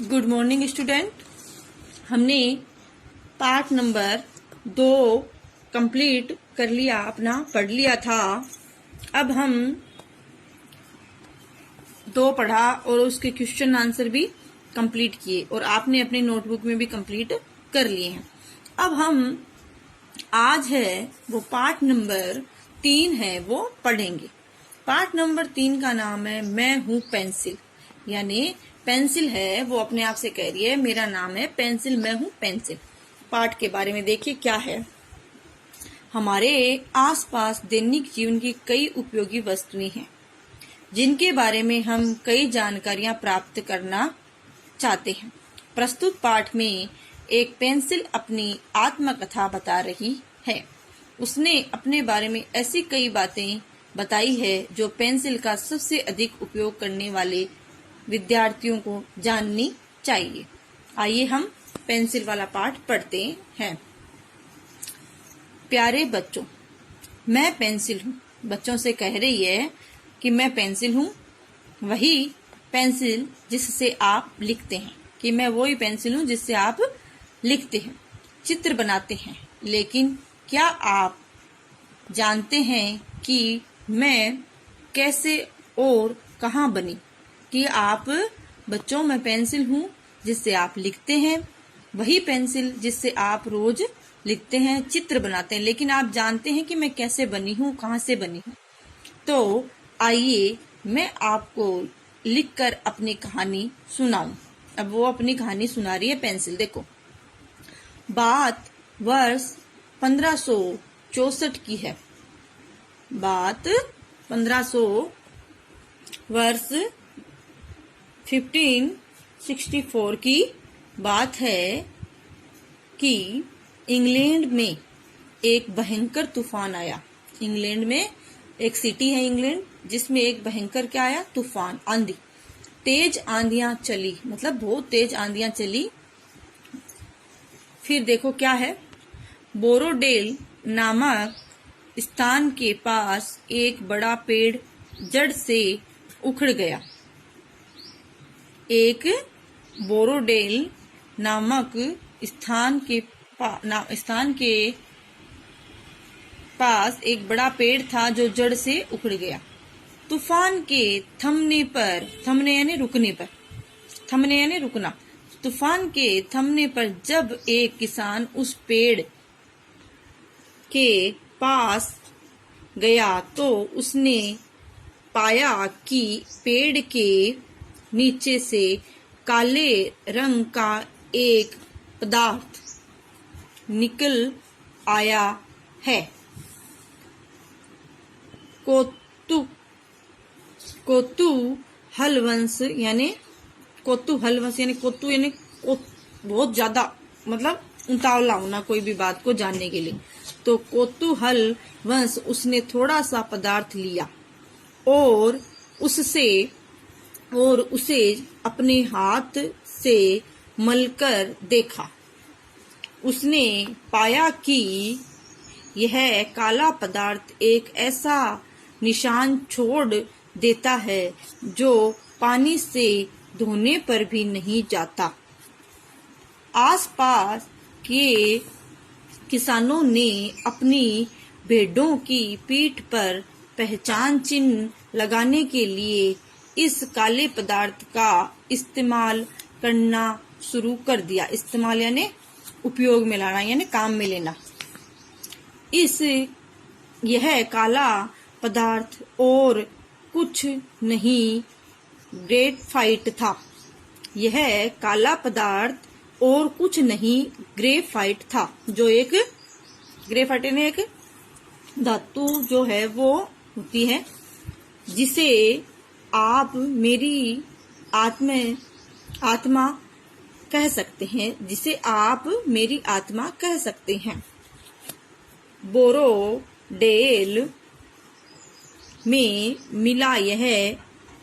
Good morning student. हमने part number 2 complete कर लिया, अपना पढ़ लिया था। अब हम 2 पढ़ा और उसके क्वेश्चन आंसर भी कंप्लीट किए और आपने अपनी नोटबुक में भी कंप्लीट कर लिए हैं। अब हम आज है वो पार्ट नंबर 3 है वो पढ़ेंगे। पार्ट नंबर 3 का नाम है मैं हूँ पेंसिल, यानी पेंसिल है वो अपने आप से कह रही है मेरा नाम है पेंसिल, मैं हूँ पेंसिल। पाठ के बारे में देखिए क्या है। हमारे आसपास दैनिक जीवन की कई उपयोगी वस्तुएं हैं जिनके बारे में हम कई जानकारियां प्राप्त करना चाहते हैं। प्रस्तुत पाठ में एक पेंसिल अपनी आत्मकथा बता रही है। उसने अपने बारे में ऐसी कई बातें बताई है जो पेंसिल का सबसे अधिक उपयोग करने वाले विद्यार्थियों को जाननी चाहिए। आइए हम पेंसिल वाला पाठ पढ़ते हैं। प्यारे बच्चों, मैं पेंसिल हूँ। बच्चों से कह रही है कि मैं पेंसिल हूँ, वही पेंसिल जिससे आप लिखते हैं, कि मैं वही पेंसिल हूँ जिससे आप लिखते हैं, चित्र बनाते हैं। लेकिन क्या आप जानते हैं कि मैं कैसे और कहाँ बनी? कि आप बच्चों, मैं पेंसिल हूँ जिससे आप लिखते हैं, वही पेंसिल जिससे आप रोज लिखते हैं, चित्र बनाते हैं। लेकिन आप जानते हैं कि मैं कैसे बनी हूँ, कहाँ से बनी हूँ? तो आइए मैं आपको लिखकर अपनी कहानी सुनाऊं। अब वो अपनी कहानी सुना रही है पेंसिल। देखो, बात वर्ष 1564 की है। बात 1500 वर्ष 1564 की बात है कि इंग्लैंड में एक भयंकर तूफान आया। इंग्लैंड में एक सिटी है इंग्लैंड, जिसमें एक भयंकर क्या आया? तूफान, आंधी। तेज आंधियां चली, मतलब बहुत तेज आंधियां चली। फिर देखो क्या है, बोरोडेल नामक स्थान के पास एक बड़ा पेड़ जड़ से उखड़ गया। एक बोरोडेल नामक स्थान के पास एक बड़ा पेड़ था जो जड़ से उखड़ गया। तूफान के थमने यानी रुकना। तूफान के थमने पर जब एक किसान उस पेड़ के पास गया तो उसने पाया कि पेड़ के नीचे से काले रंग का एक पदार्थ निकल आया है। कोतूहलवश यानी बहुत ज्यादा, मतलब उतावला होना कोई भी बात को जानने के लिए। तो कोतूहलवश उसने थोड़ा सा पदार्थ लिया और उसे अपने हाथ से मलकर देखा। उसने पाया कि यह काला पदार्थ एक ऐसा निशान छोड़ देता है जो पानी से धोने पर भी नहीं जाता। आसपास के किसानों ने अपनी भेड़ों की पीठ पर पहचान चिन्ह लगाने के लिए इस काले पदार्थ का इस्तेमाल करना शुरू कर दिया। इस्तेमाल यानी उपयोग में लाना, यानी काम में लेना। यह काला पदार्थ और कुछ नहीं ग्रेफाइट था। यह काला पदार्थ और कुछ नहीं ग्रेफाइट था, जो एक ग्रेफाइट यानी एक धातु जो है वो होती है, जिसे आप मेरी आत्मा कह सकते हैं, जिसे आप मेरी आत्मा कह सकते हैं। बोरोडेल में मिला यह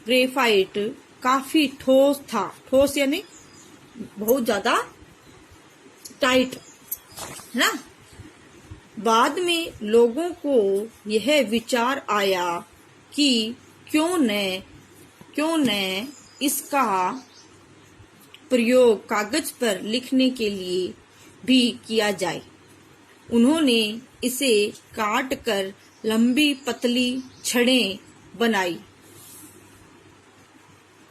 ग्रेफाइट काफी ठोस था। ठोस यानी बहुत ज्यादा टाइट, है ना। बाद में लोगों को यह विचार आया कि क्यों न इसका प्रयोग कागज पर लिखने के लिए भी किया जाए। उन्होंने इसे काट कर लंबी पतली छड़ें बनाई।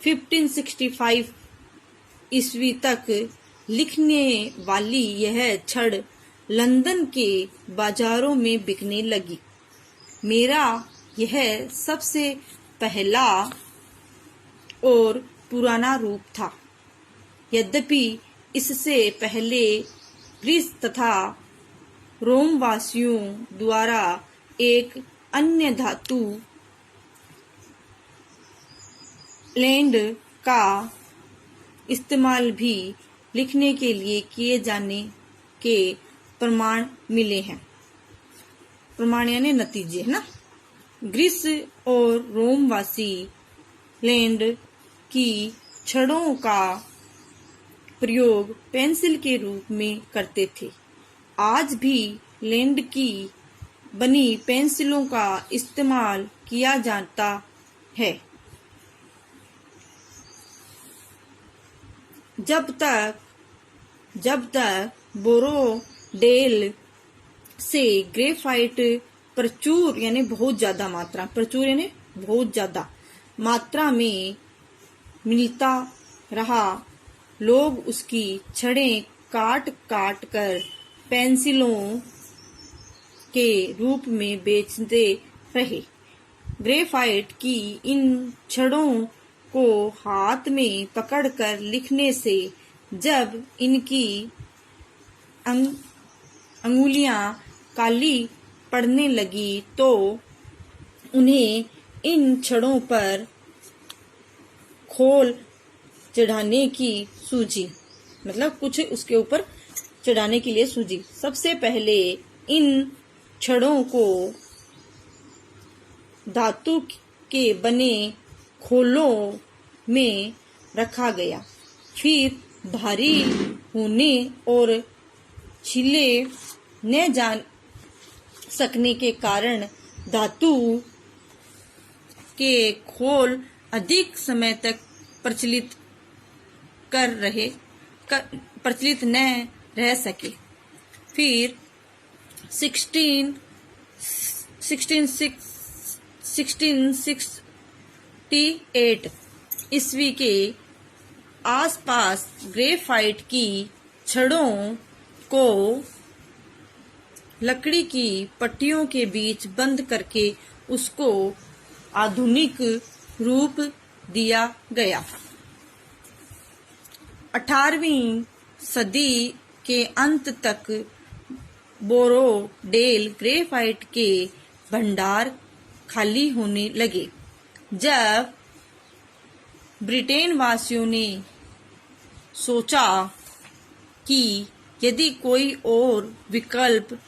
1565 ईस्वी तक लिखने वाली यह छड़ लंदन के बाजारों में बिकने लगी। मेरा यह सबसे पहला और पुराना रूप था। यद्यपि इससे पहले ग्रीस तथा रोम वासियों द्वारा एक अन्य धातु लैंड का इस्तेमाल भी लिखने के लिए किए जाने के प्रमाण मिले हैं। प्रमाण यानी नतीजे, है ना। ग्रीस और रोम वासी लैंड की छड़ों का प्रयोग पेंसिल के रूप में करते थे। आज भी लैंड की बनी पेंसिलों का इस्तेमाल किया जाता है। जब तक बोरोडेल से ग्रेफाइट प्रचुर यानी बहुत ज्यादा मात्रा, प्रचुर यानी बहुत ज्यादा मात्रा में मिलता रहा, लोग उसकी छड़ें काट काट कर पेंसिलों के रूप में बेचते रहे। ग्रेफाइट की इन छड़ों को हाथ में पकड़कर लिखने से जब इनकी अंगुलियां काली पड़ने लगी तो उन्हें इन छड़ों पर खोल चढ़ाने की सूझी, मतलब कुछ उसके ऊपर चढ़ाने के लिए सूझी। सबसे पहले इन छड़ों को धातु के बने खोलों में रखा गया। फिर भारी होने और छीले न जा सकने के कारण धातु के खोल अधिक समय तक प्रचलित न रह सके। फिर 1668 ईस्वी के आसपास ग्रेफाइट की छड़ों को लकड़ी की पट्टियों के बीच बंद करके उसको आधुनिक रूप दिया गया। 18वीं सदी के अंत तक बोरोडेल ग्रेफाइट के भंडार खाली होने लगे। जब ब्रिटेन वासियों ने सोचा कि यदि कोई और विकल्प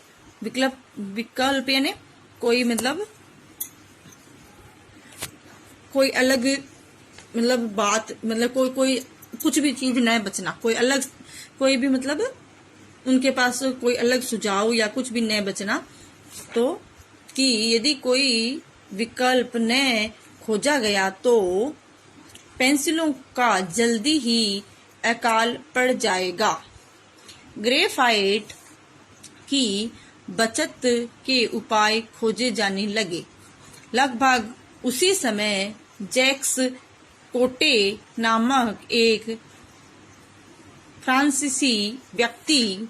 यानी कोई मतलब कोई अलग मतलब बात मतलब कोई कुछ भी चीज न बचना, कोई भी मतलब उनके पास कोई अलग सुझाव या कुछ भी न बचना, तो कि यदि कोई विकल्प न खोजा गया तो पेंसिलों का जल्दी ही अकाल पड़ जाएगा। ग्रेफाइट की बचत के उपाय खोजे जाने लगे। लगभग उसी समय जैक्स कोटे नामक एक फ्रांसीसी व्यक्ति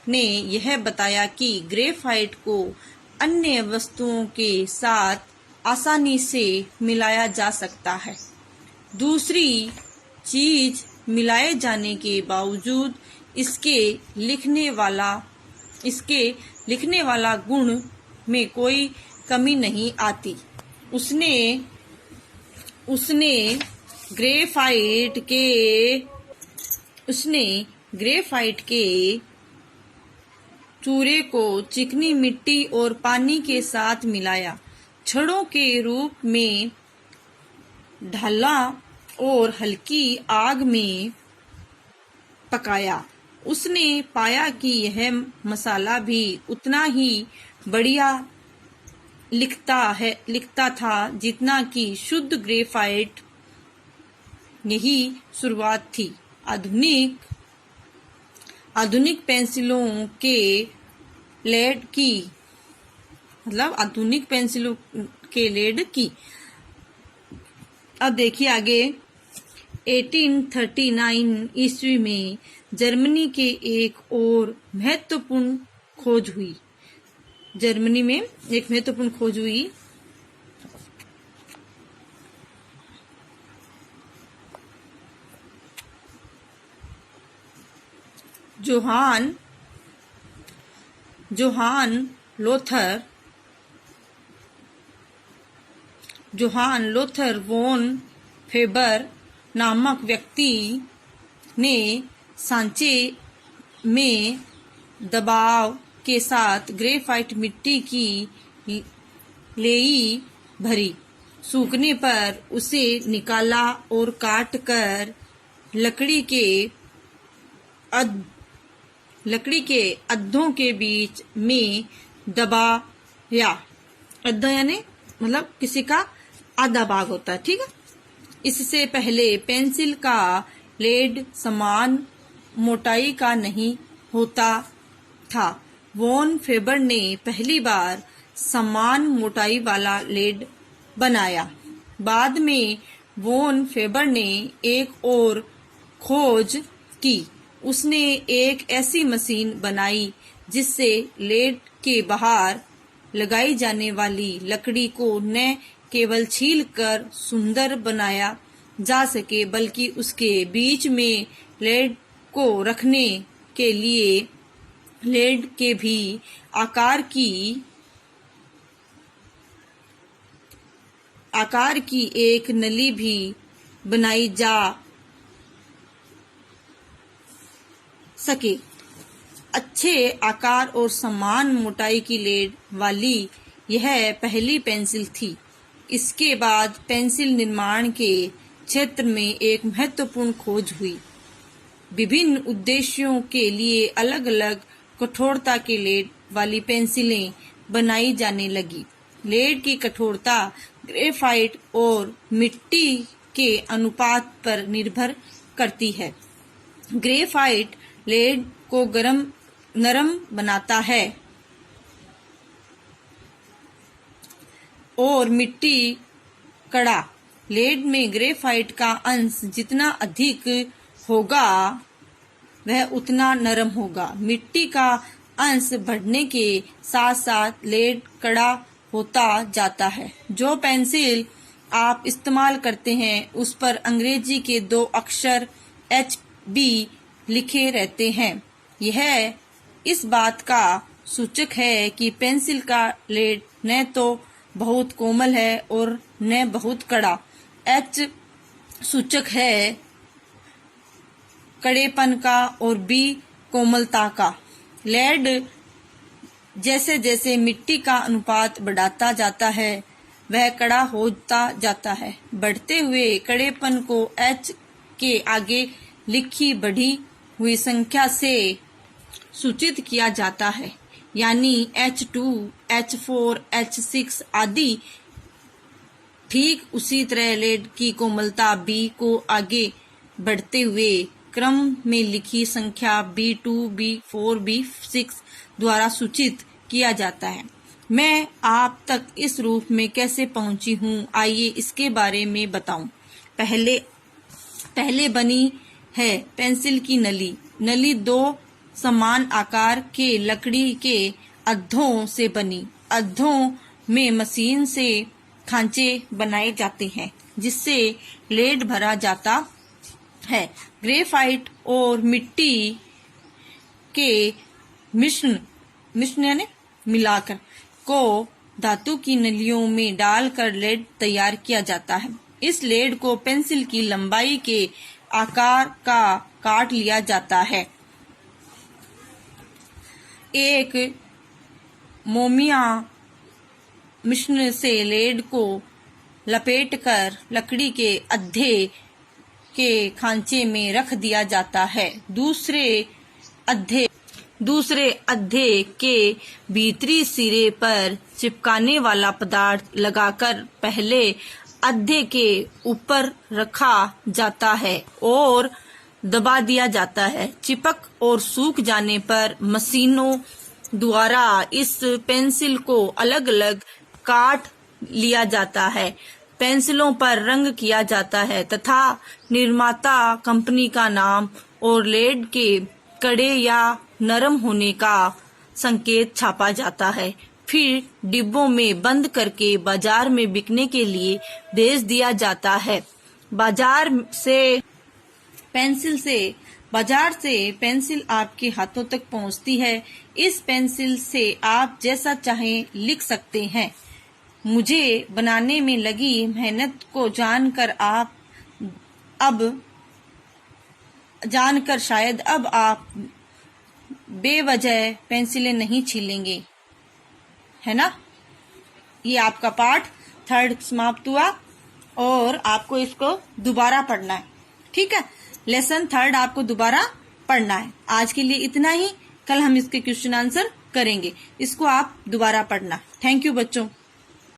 ने यह बताया कि ग्रेफाइट को अन्य वस्तुओं के साथ आसानी से मिलाया जा सकता है। दूसरी चीज मिलाए जाने के बावजूद इसके लिखने वाला गुण में कोई कमी नहीं आती। उसने ग्रेफाइट के चूरे को चिकनी मिट्टी और पानी के साथ मिलाया, छड़ों के रूप में ढाला और हल्की आग में पकाया। उसने पाया कि यह मसाला भी उतना ही बढ़िया लिखता था जितना कि शुद्ध ग्रेफाइट। यही शुरुआत थी। आधुनिक पेंसिलों के लेड की, मतलब आधुनिक पेंसिलों के लेड की। अब देखिए आगे, 1839 ईस्वी में जर्मनी के एक और महत्वपूर्ण खोज हुई। जर्मनी में एक महत्वपूर्ण खोज हुई। जोहान लोथर वॉन फेबर नामक व्यक्ति ने सांचे में दबाव के साथ ग्रेफाइट मिट्टी की लेई भरी। सूखने पर उसे निकाला और काट कर लकड़ी के अद्धों के बीच में दबाया। अद्धा यानी मतलब किसी का आधा भाग होता है, ठीक है। इससे पहले पेंसिल का लेड समान मोटाई का नहीं होता था। वॉन फेबर ने पहली बार समान मोटाई वाला लेड बनाया। बाद में वॉन फेबर ने एक और खोज की। उसने एक ऐसी मशीन बनाई जिससे लेड के बाहर लगाई जाने वाली लकड़ी को न केवल छील कर सुंदर बनाया जा सके, बल्कि उसके बीच में लेड को रखने के लिए लेड के भी आकार की एक नली भी बनाई जा सके। अच्छे आकार और समान मोटाई की लेड वाली यह पहली पेंसिल थी। इसके बाद पेंसिल निर्माण के क्षेत्र में एक महत्वपूर्ण खोज हुई। विभिन्न उद्देश्यों के लिए अलग अलग कठोरता के लेड वाली पेंसिलें बनाई जाने लगी। लेड की कठोरता ग्रेफाइट और मिट्टी के अनुपात पर निर्भर करती है। ग्रेफाइट लेड को नरम बनाता है और मिट्टी कड़ा। लेड में ग्रेफाइट का अंश जितना अधिक होगा वह उतना नरम होगा। मिट्टी का अंश बढ़ने के साथ साथ लेड कड़ा होता जाता है। जो पेंसिल आप इस्तेमाल करते हैं उस पर अंग्रेजी के 2 अक्षर HB लिखे रहते हैं। यह इस बात का सूचक है कि पेंसिल का लेड न तो बहुत कोमल है और न बहुत कड़ा। H सूचक है कड़ेपन का और B कोमलता का। लेड जैसे जैसे मिट्टी का अनुपात बढ़ाता जाता है वह कड़ा होता जाता है। बढ़ते हुए कड़ेपन को H के आगे लिखी बढ़ी हुई संख्या से सूचित किया जाता है, यानी H2, H4, H6 आदि। ठीक उसी तरह लेड की कोमलता B को आगे बढ़ते हुए क्रम में लिखी संख्या B2, B4, B6 द्वारा सूचित किया जाता है। मैं आप तक इस रूप में कैसे पहुंची हूँ, आइए इसके बारे में बताऊं। पहले बनी है पेंसिल की नली। नली 2 समान आकार के लकड़ी के अद्धों से बनी। अद्धों में मशीन से खांचे बनाए जाते हैं जिससे लेड भरा जाता है। ग्रेफाइट और मिट्टी के मिश्रण यानी मिलाकर को धातु की नलियों में डालकर लेड तैयार किया जाता है। इस लेड को पेंसिल की लंबाई के आकार का काट लिया जाता है। एक मोमिया मिश्रण से लेड को लपेटकर लकड़ी के अद्धे के खांचे में रख दिया जाता है। दूसरे अद्धे के भीतरी सिरे पर चिपकाने वाला पदार्थ लगाकर पहले अद्धे के ऊपर रखा जाता है और दबा दिया जाता है। चिपक और सूख जाने पर मशीनों द्वारा इस पेंसिल को अलग अलग काट लिया जाता है। पेंसिलों पर रंग किया जाता है तथा निर्माता कंपनी का नाम और लेड के कड़े या नरम होने का संकेत छापा जाता है। फिर डिब्बों में बंद करके बाजार में बिकने के लिए भेज दिया जाता है। बाजार से पेंसिल आपके हाथों तक पहुंचती है। इस पेंसिल से आप जैसा चाहें लिख सकते हैं। मुझे बनाने में लगी मेहनत को जानकर शायद अब आप बेवजह पेंसिलें नहीं छीलेंगे, है ना। ये आपका पाठ 3 समाप्त हुआ और आपको इसको दोबारा पढ़ना है, ठीक है। लेसन 3 आपको दोबारा पढ़ना है। आज के लिए इतना ही। कल हम इसके क्वेश्चन आंसर करेंगे। इसको आप दोबारा पढ़ना। थैंक यू बच्चों।